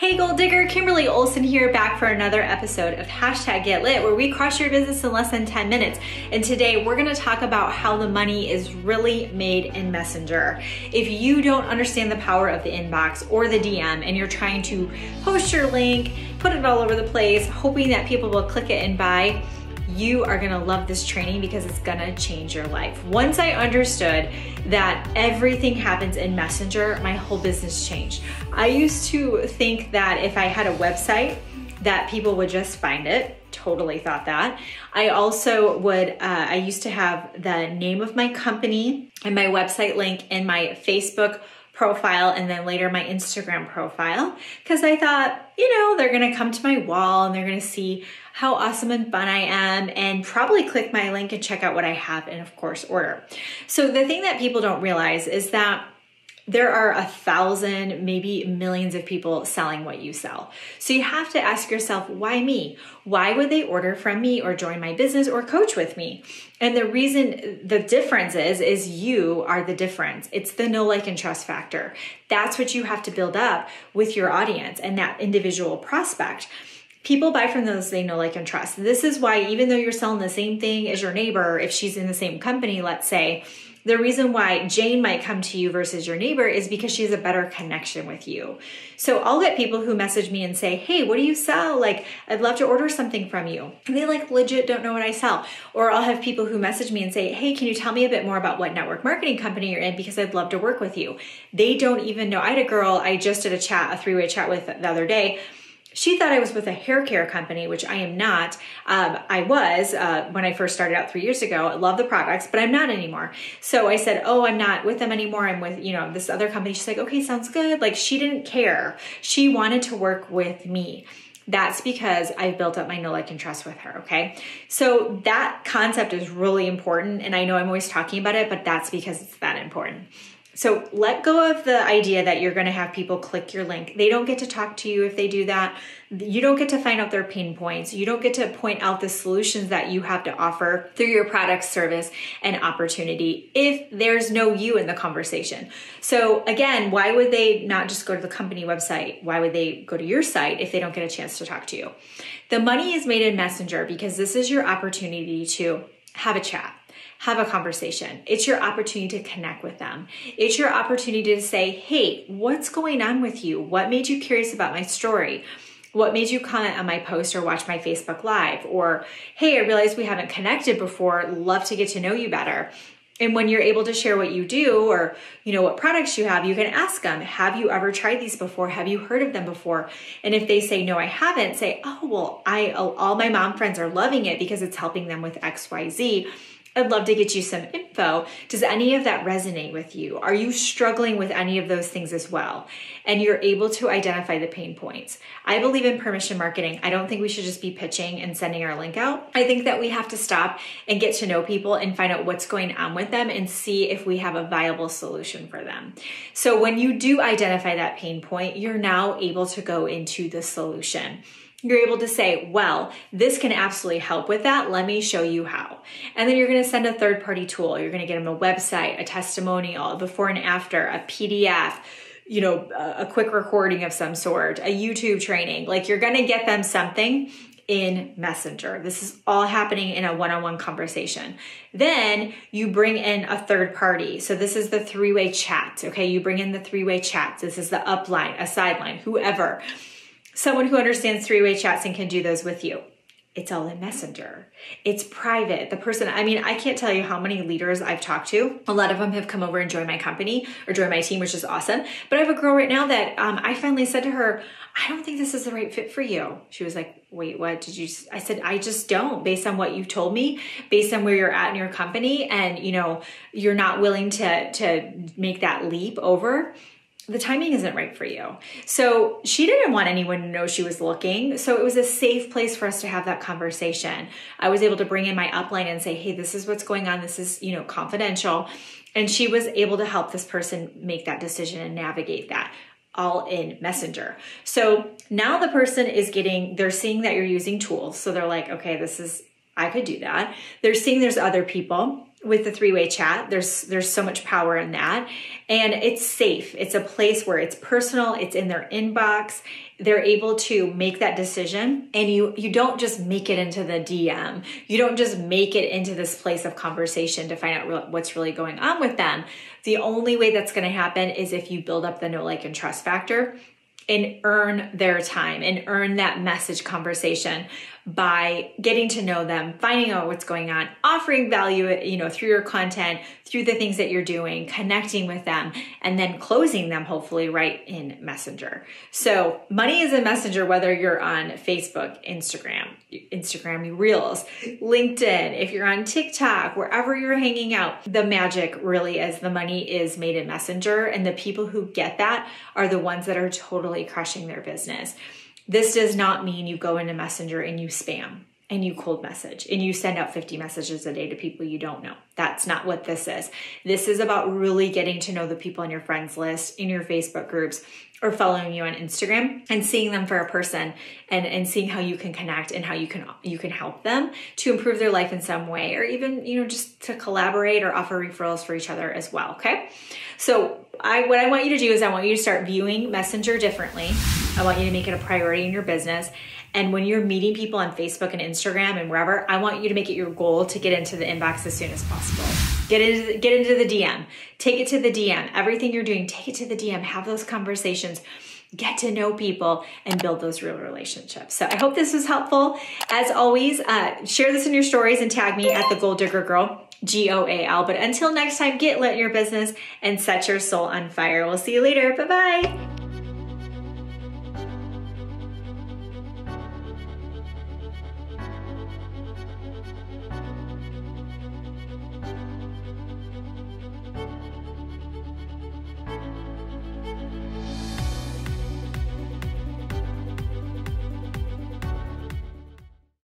Hey Goal Digger, Kimberly Olson here, back for another episode of #GetLit, where we crush your business in less than 10 minutes. And today we're gonna talk about how the money is really made in Messenger. If you don't understand the power of the inbox or the DM and you're trying to post your link, put it all over the place, hoping that people will click it and buy, you are gonna love this training because it's gonna change your life. Once I understood that everything happens in Messenger, my whole business changed. I used to think that if I had a website that people would just find it. Totally thought that. I also would, I used to have the name of my company and my website link in my Facebook profile and then later my Instagram profile, because I thought, they're gonna come to my wall and they're gonna see how awesome and fun I am and probably click my link and check out what I have and of course order. So the thing that people don't realize is that there are 1,000, maybe millions of people selling what you sell. So you have to ask yourself, why me? Why would they order from me or join my business or coach with me? And the reason, the difference is you are the difference. It's the know, like, and trust factor. That's what you have to build up with your audience and that individual prospect. People buy from those they know, like, and trust. This is why even though you're selling the same thing as your neighbor, if she's in the same company, let's say, the reason why Jane might come to you versus your neighbor is because she has a better connection with you. So I'll get people who message me and say, hey, what do you sell? Like, I'd love to order something from you. And they legit don't know what I sell. Or I'll have people who message me and say, hey, can you tell me a bit more about what network marketing company you're in? Because I'd love to work with you. They don't even know. I had a girl I just did a 3-way chat with the other day. She thought I was with a hair care company, which I am not. I was when I first started out 3 years ago. I love the products, but I'm not anymore. So I said, oh, I'm not with them anymore. I'm with, this other company. She's like, okay, sounds good. Like, she didn't care. She wanted to work with me. That's because I've built up my know, like, and trust with her, okay? So that concept is really important. And I know I'm always talking about it, but that's because it's that important. So let go of the idea that you're gonna have people click your link. They don't get to talk to you if they do that. You don't get to find out their pain points. You don't get to point out the solutions that you have to offer through your product, service, and opportunity if there's no you in the conversation. So again, why would they not just go to the company website? Why would they go to your site if they don't get a chance to talk to you? The money is made in Messenger because this is your opportunity to have a chat. Have a conversation. It's your opportunity to connect with them. It's your opportunity to say, hey, what's going on with you? What made you curious about my story? What made you comment on my post or watch my Facebook Live? Or, hey, I realized we haven't connected before. Love to get to know you better. And when you're able to share what you do or, what products you have, you can ask them, have you ever tried these before? Have you heard of them before? And if they say, no, I haven't, say, oh, well, all my mom friends are loving it because it's helping them with XYZ. I'd love to get you some info. Does any of that resonate with you? Are you struggling with any of those things as well? And you're able to identify the pain points. I believe in permission marketing. I don't think we should just be pitching and sending our link out. I think that we have to stop and get to know people and find out what's going on with them and see if we have a viable solution for them. So when you do identify that pain point, you're now able to go into the solution. You're able to say, well, this can absolutely help with that. Let me show you how. And then you're going to send a third-party tool. You're going to get them a website, a testimonial, a before and after, a PDF, a quick recording of some sort, a YouTube training. Like, you're going to get them something in Messenger. This is all happening in a one-on-one conversation. Then you bring in a third party. So this is the 3-way chat. Okay. You bring in the 3-way chats. This is the upline, a sideline, whoever. Someone who understands 3-way chats and can do those with you. It's all in Messenger. It's private. The person, I can't tell you how many leaders I've talked to. A lot of them have come over and joined my company or joined my team, which is awesome. But I have a girl right now that I finally said to her, I don't think this is the right fit for you. She was like, wait, what did you? I said, I just don't, based on what you told me, based on where you're at in your company. And, you're not willing to make that leap over. The timing isn't right for you. So she didn't want anyone to know she was looking. So it was a safe place for us to have that conversation. I was able to bring in my upline and say, hey, this is what's going on. This is, confidential. And she was able to help this person make that decision and navigate that all in Messenger. So now the person is they're seeing that you're using tools. So they're like, okay, I could do that. They're seeing there's other people. with the three-way chat. There's so much power in that. And it's safe. It's a place where it's personal, it's in their inbox. They're able to make that decision, and you don't just make it into the DM. You don't just make it into this place of conversation to find out what's really going on with them. The only way that's going to happen is if you build up the know, like, and trust factor and earn their time and earn that message conversation by getting to know them, finding out what's going on, offering value, through your content, through the things that you're doing, connecting with them, and then closing them hopefully right in Messenger. So money is a messenger, whether you're on Facebook, Instagram Reels, LinkedIn, if you're on TikTok, wherever you're hanging out. The magic really is the money is made in Messenger, and the people who get that are the ones that are totally crushing their business. This does not mean you go into Messenger and you spam and you cold message and you send out 50 messages a day to people you don't know. That's not what this is. This is about really getting to know the people on your friends list, in your Facebook groups, or following you on Instagram, and seeing them for a person, and seeing how you can connect and how you can help them to improve their life in some way, or even, just to collaborate or offer referrals for each other as well. Okay. So what I want you to do is I want you to start viewing Messenger differently. I want you to make it a priority in your business. And when you're meeting people on Facebook and Instagram and wherever, I want you to make it your goal to get into the inbox as soon as possible. Get into the DM. Take it to the DM. Everything you're doing, take it to the DM. Have those conversations. Get to know people and build those real relationships. So I hope this was helpful. As always, share this in your stories and tag me at the Goal Digger Girl, GOAL. But until next time, get lit in your business and set your soul on fire. We'll see you later. Bye-bye.